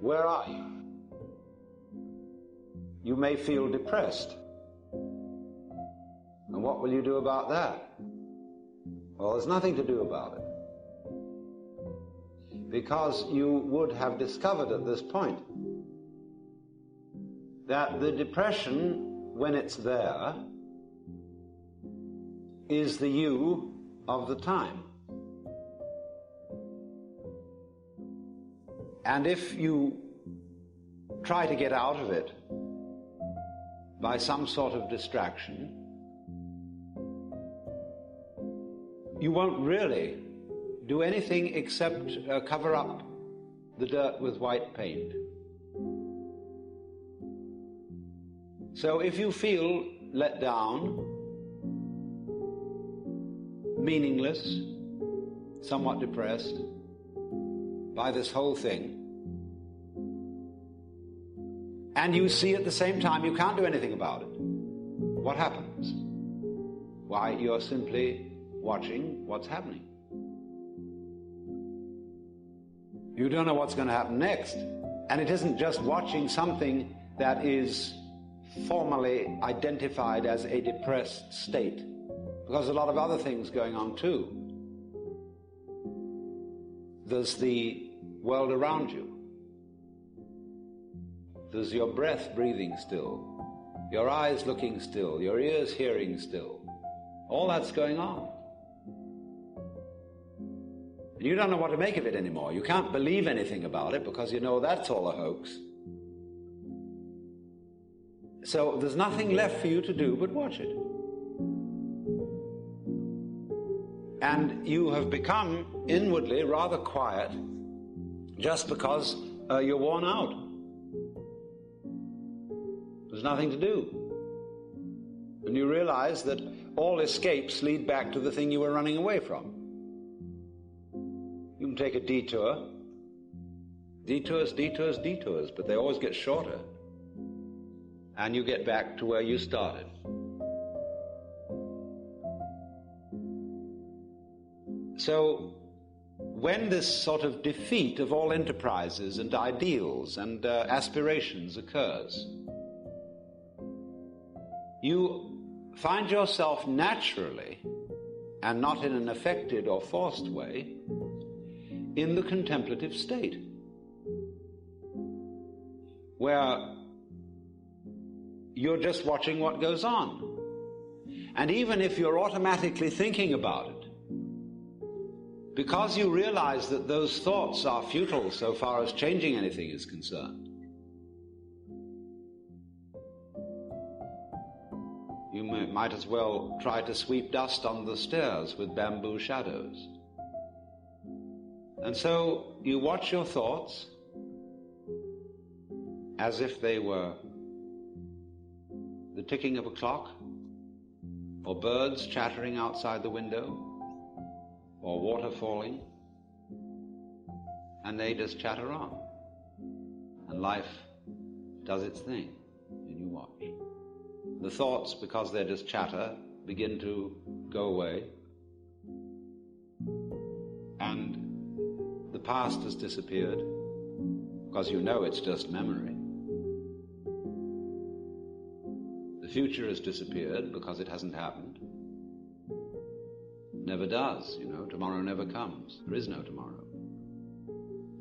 where are you? You may feel depressed. And what will you do about that? Well, there's nothing to do about it. Because you would have discovered at this point that the depression, when it's there, is the you of the time. And if you try to get out of it by some sort of distraction, you won't really do anything except cover up the dirt with white paint. So if you feel let down, meaningless, somewhat depressed by this whole thing, and you see at the same time you can't do anything about it, what happens? Why, you're simply watching what's happening. You don't know what's going to happen next. And it isn't just watching something that is formally identified as a depressed state, because a lot of other things going on too. There's the world around you. There's your breath breathing still, your eyes looking still, your ears hearing still. All that's going on. And you don't know what to make of it anymore. You can't believe anything about it because you know that's all a hoax. So there's nothing left for you to do but watch it. And you have become inwardly rather quiet just because you're worn out. There's nothing to do. And you realize that all escapes lead back to the thing you were running away from. You can take a detour. Detours, but they always get shorter. And you get back to where you started. So, when this sort of defeat of all enterprises and ideals and aspirations occurs, you find yourself naturally, and not in an affected or forced way, in the contemplative state, where you're just watching what goes on. And even if you're automatically thinking about it, because you realize that those thoughts are futile so far as changing anything is concerned, you might as well try to sweep dust on the stairs with bamboo shadows. And so you watch your thoughts as if they were the ticking of a clock, or birds chattering outside the window, or water falling, and they just chatter on. And life does its thing, and you watch. The thoughts, because they're just chatter, begin to go away, and the past has disappeared, because you know it's just memory. The future has disappeared because it hasn't happened. Never does, tomorrow never comes. There is no tomorrow.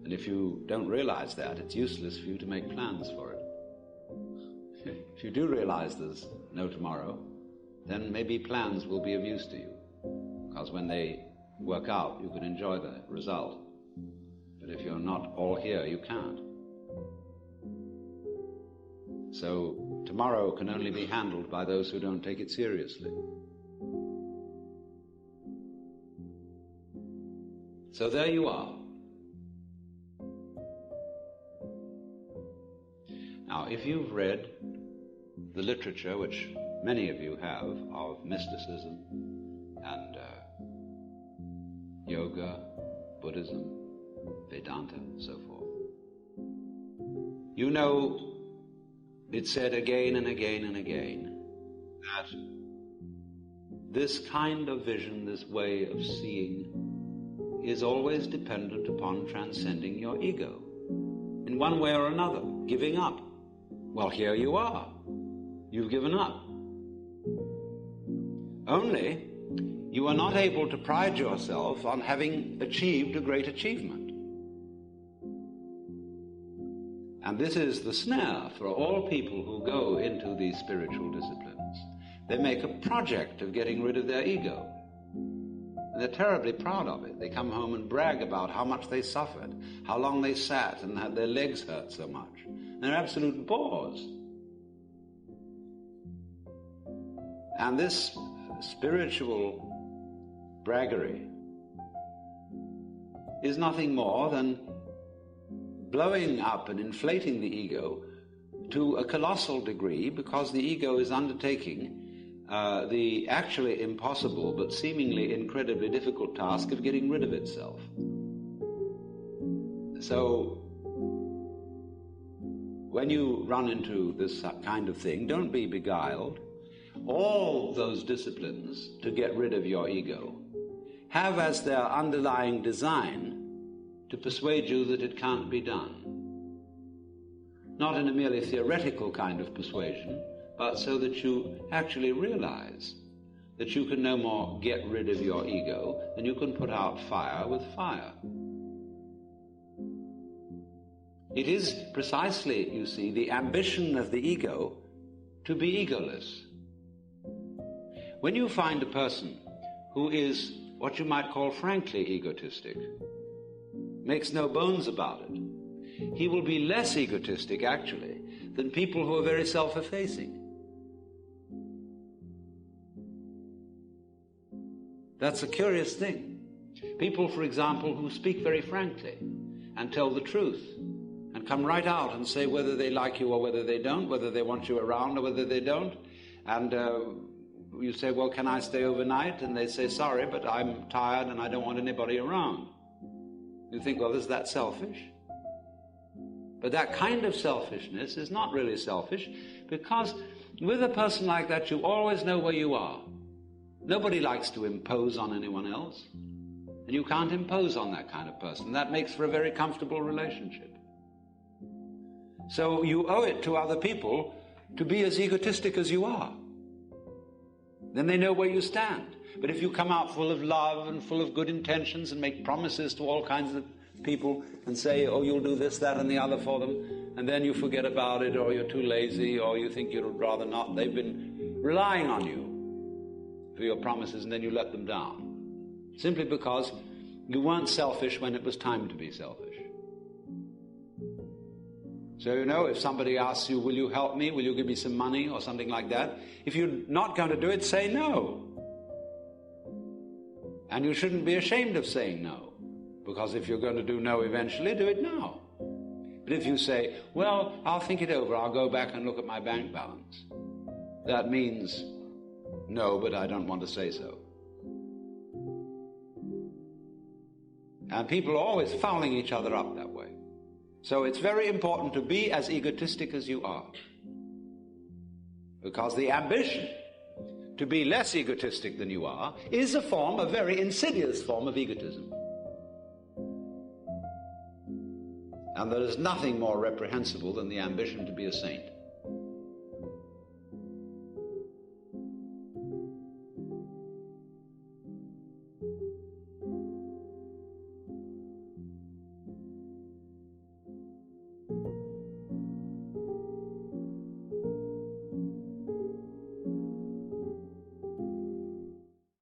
And if you don't realize that, it's useless for you to make plans for it. If you do realize there's no tomorrow, then maybe plans will be of use to you, because when they work out, you can enjoy the result. But if you're not all here, you can't. So tomorrow can only be handled by those who don't take it seriously. So there you are. Now, if you've read the literature, which many of you have, of mysticism and yoga, Buddhism, Vedanta, and so forth, you know it's said again and again and again that this kind of vision, this way of seeing, is always dependent upon transcending your ego. in one way or another, giving up. Well, here you are. You've given up. Only you are not able to pride yourself on having achieved a great achievement. And this is the snare for all people who go into these spiritual disciplines. They make a project of getting rid of their ego. And they're terribly proud of it. They come home and brag about how much they suffered, how long they sat and had their legs hurt so much. They're absolute bores. And this spiritual braggery is nothing more than blowing up and inflating the ego to a colossal degree, because the ego is undertaking the actually impossible but seemingly incredibly difficult task of getting rid of itself. So when you run into this kind of thing, don't be beguiled. All those disciplines to get rid of your ego have as their underlying design to persuade you that it can't be done. Not in a merely theoretical kind of persuasion, but so that you actually realize that you can no more get rid of your ego than you can put out fire with fire. It is precisely, you see, the ambition of the ego to be egoless. When you find a person who is what you might call frankly egotistic, makes no bones about it, he will be less egotistic, actually, than people who are very self-effacing. That's a curious thing. People, for example, who speak very frankly and tell the truth and come right out and say whether they like you or whether they don't, whether they want you around or whether they don't. And you say, well, can I stay overnight? And they say, sorry, but I'm tired and I don't want anybody around. You think, well, is that selfish? But that kind of selfishness is not really selfish, because with a person like that, you always know where you are. Nobody likes to impose on anyone else, and you can't impose on that kind of person. That makes for a very comfortable relationship. So you owe it to other people to be as egotistic as you are. Then they know where you stand. But if you come out full of love and full of good intentions and make promises to all kinds of people and say, oh, you'll do this, that, and the other for them, and then you forget about it, or you're too lazy, or you think you'd rather not, they've been relying on you for your promises, and then you let them down, simply because you weren't selfish when it was time to be selfish. So, if somebody asks you, will you help me, will you give me some money, or something like that, if you're not going to do it, say no. And you shouldn't be ashamed of saying no, because if you're going to do no eventually, do it now. But if you say, well, I'll think it over, I'll go back and look at my bank balance, that means no, but I don't want to say so. And people are always fouling each other up that way. So it's very important to be as egotistic as you are, because the ambition to be less egotistic than you are is a very insidious form of egotism. And there is nothing more reprehensible than the ambition to be a saint.